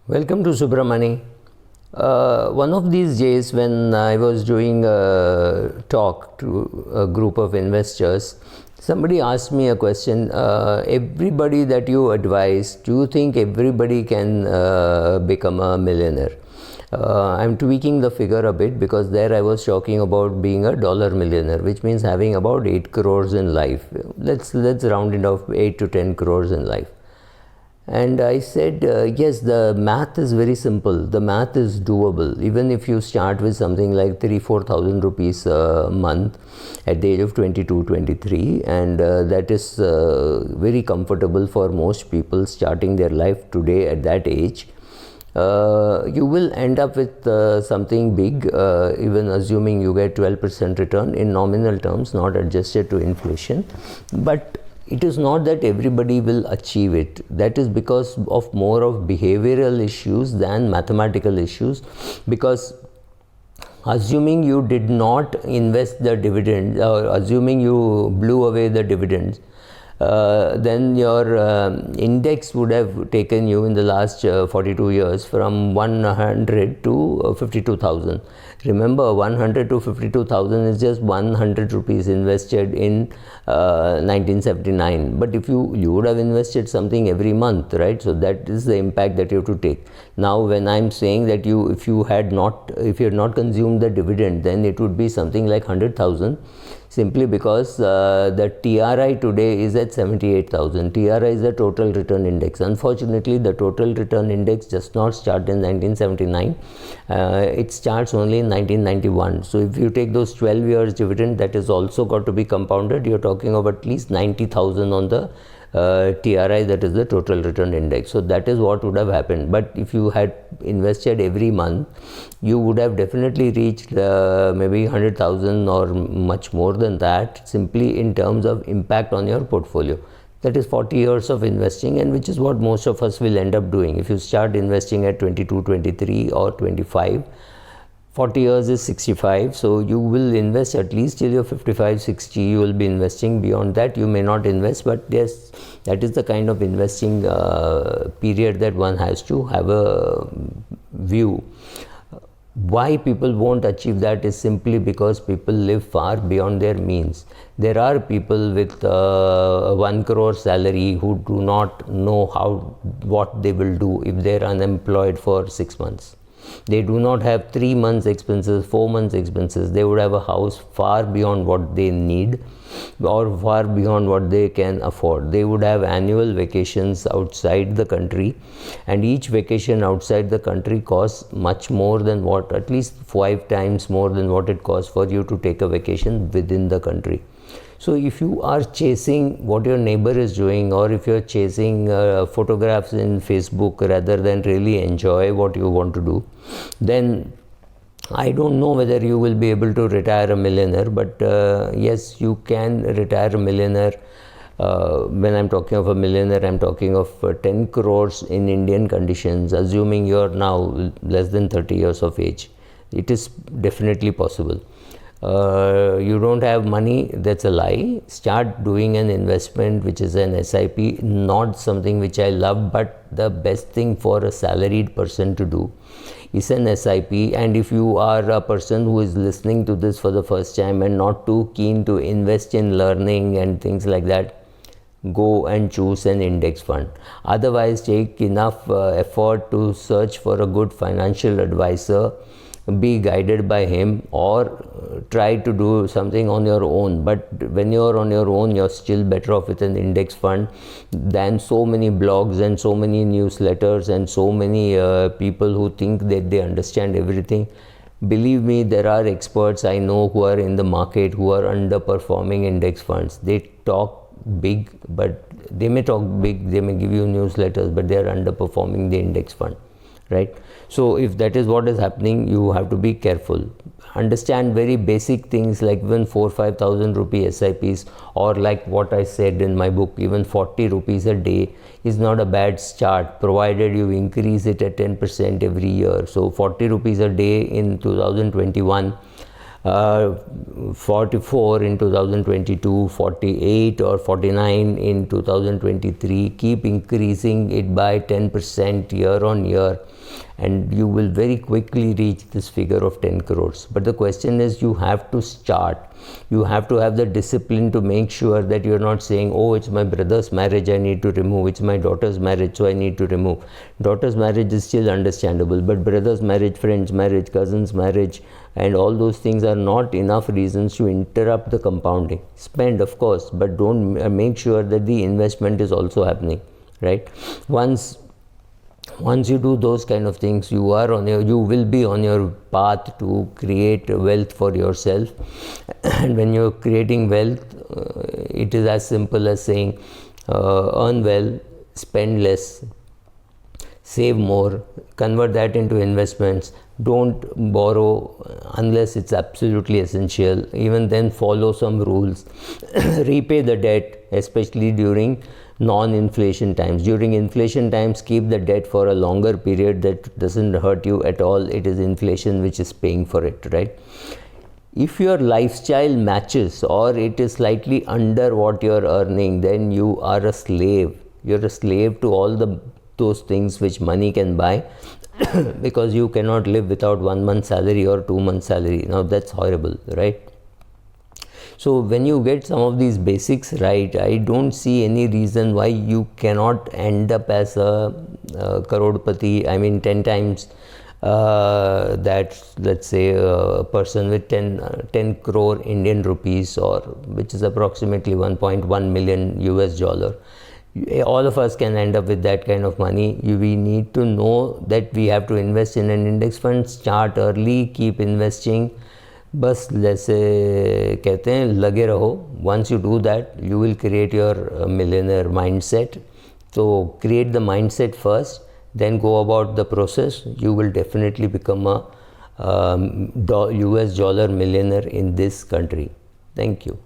Welcome to Subramani. One of these days, when I was doing a talk to a group of investors, somebody asked me a question. Everybody that you advise, do you think everybody can become a millionaire? I'm tweaking the figure a bit because there I was talking about being a dollar millionaire, which means having about 8 crores in life. Let's round it off, 8 to 10 crores in life. And I said, yes, the math is very simple. The math is doable. Even if you start with something like 3,000-4,000 rupees a month at the age of 22, 23, and that is very comfortable for most people starting their life today at that age. You will end up with something big, even assuming you get 12% return in nominal terms, not adjusted to inflation. But it is not that everybody will achieve it. That is because of more of behavioral issues than mathematical issues. Because assuming you did not invest the dividend, or assuming you blew away the dividends, then your index would have taken you in the last 42 years from 100 to 52,000. Remember, 100 to 52,000 is just 100 rupees invested in 1979. But if you would have invested something every month, right? So that is the impact that you have to take. Now, when I'm saying that if you had not consumed the dividend, then it would be something like 100,000. Simply because the TRI today is at 78,000. TRI is the total return index. Unfortunately, the total return index does not start in 1979. It starts only in 1991. So if you take those 12 years dividend, that is also got to be compounded. You're talking of at least 90,000 on the TRI, that is the total return index. So that is what would have happened. But if you had invested every month, you would have definitely reached maybe 100,000 or much more than that, simply in terms of impact on your portfolio. That is 40 years of investing, and which is what most of us will end up doing. If you start investing at 22, 23 or 25, 40 years is 65, so you will invest at least till you're 55, 60, you will be investing. Beyond that, you may not invest, but yes, that is the kind of investing period that one has to have a view. Why people won't achieve that is simply because people live far beyond their means. There are people with 1 crore salary who do not know what they will do if they're unemployed for 6 months. They do not have 3 months expenses, 4 months expenses. They would have a house far beyond what they need or far beyond what they can afford. They would have annual vacations outside the country, and each vacation outside the country costs much more than what, at least 5 times more than what it costs for you to take a vacation within the country. So if you are chasing what your neighbor is doing, or if you're chasing photographs in Facebook rather than really enjoy what you want to do, then I don't know whether you will be able to retire a millionaire. But yes, you can retire a millionaire. When I'm talking of a millionaire, I'm talking of 10 crores in Indian conditions, assuming you're now less than 30 years of age. It is definitely possible. You don't have money, that's a lie. Start doing an investment which is an SIP, not something which I love, but the best thing for a salaried person to do is an SIP. And if you are a person who is listening to this for the first time and not too keen to invest in learning and things like that, go and choose an index fund. Otherwise, take enough effort to search for a good financial advisor, be guided by him, or try to do something on your own. But when you're on your own, you're still better off with an index fund than so many blogs and so many newsletters and so many people who think that they understand everything. Believe me, there are experts I know who are in the market who are underperforming index funds. They talk big, but they may talk big, they may give you newsletters, but they are underperforming the index fund. Right? So if that is what is happening, you have to be careful. Understand very basic things like even 4,000-5,000 rupee SIPs, or like what I said in my book, even 40 rupees a day is not a bad start, provided you increase it at 10% every year. So 40 rupees a day in 2021 44 in 2022, 48 or 49 in 2023. Keep increasing it by 10% year on year, and you will very quickly reach this figure of 10 crores. But the question is, you have to start. You have to have the discipline to make sure that you're not saying, oh, it's my brother's marriage, I need to remove, it's my daughter's marriage, so I need to remove. Daughter's marriage is still understandable, but brother's marriage, friend's marriage, cousin's marriage, and all those things are not enough reasons to interrupt the compounding. Spend, of course, but don't make sure that the investment is also happening, right? Once you do those kind of things, you will be on your path to create wealth for yourself. And when you're creating wealth, it is as simple as saying, earn well, spend less, save more, convert that into investments. Don't borrow unless it's absolutely essential. Even then, follow some rules. Repay the debt, especially during non-inflation times. During inflation times, keep the debt for a longer period. That doesn't hurt you at all. It is inflation which is paying for it, right? If your lifestyle matches or it is slightly under what you're earning, then you are a slave. You're a slave to all those things which money can buy, because you cannot live without 1 month's salary or 2 months' salary. Now that's horrible, right? So when you get some of these basics right, I don't see any reason why you cannot end up as a crorepati. I mean, 10 times that, let's say, a person with 10 crore Indian rupees, or which is approximately 1.1 million US dollar. All of us can end up with that kind of money. We need to know that we have to invest in an index fund. Start early, keep investing. बस जैसे कहते हैं, लगे रहो. Once you do that, you will create your millionaire mindset. So create the mindset first, then go about the process. You will definitely become a US dollar millionaire in this country. Thank you.